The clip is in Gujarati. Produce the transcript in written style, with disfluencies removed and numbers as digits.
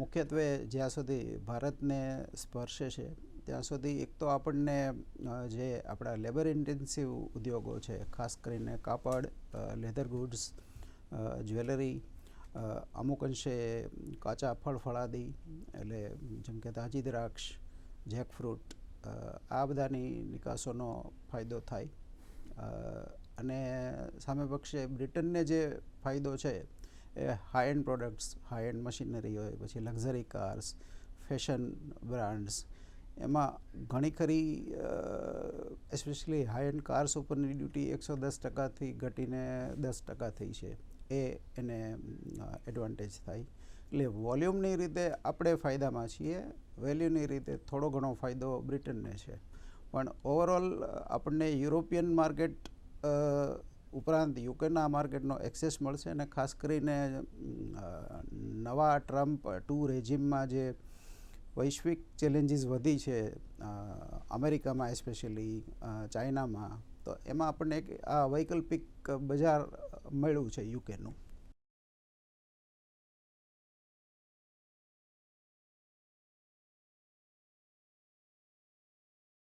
મુખ્યત્વે જ્યાં સુધી ભારતને સ્પર્શે છે ત્યાં સુધી એક તો આપણને જે આપણા લેબર ઇન્ટેન્સિવ ઉદ્યોગો છે, ખાસ કરીને કાપડ, લેધર ગુડ્સ, જ્વેલરી, અમુક અંશે કાચા ફળફળાદી એટલે જેમ કે તાજી દ્રાક્ષ, જેકફ્રૂટ, આ બધાની નિકાસોનો ફાયદો થાય. અને સામે પક્ષે બ્રિટનને જે ફાયદો છે એ high end products, high end machinery હોય, પછી લક્ઝરી કાર્સ, ફેશન બ્રાન્ડ્સ, એમાં ઘણી ખરી એસ્પેશિયલી હાઈ એન્ડ કાર્સ ઉપરની ડ્યુટી 110%થી ઘટીને 10% થઈ છે. એ એને એડવાન્ટેજ થાય. એટલે વોલ્યુમની રીતે આપણે ફાયદામાં છીએ, વેલ્યુની રીતે થોડો ઘણો ફાયદો બ્રિટનને છે. પણ ઓવરઓલ આપણને યુરોપિયન માર્કેટ ઉપરાંત યુકેના માર્કેટનો એક્સેસ મળશે. અને ખાસ કરીને નવા ટ્રમ્પ 2 રેજિમમાં જે વૈશ્વિક ચેલેન્જીસ વધી છે અમેરિકામાં, એસ્પેશિયલી ચાઇનામાં, તો એમાં આપણને આ વૈકલ્પિક બજાર મળ્યું છે યુકેનું.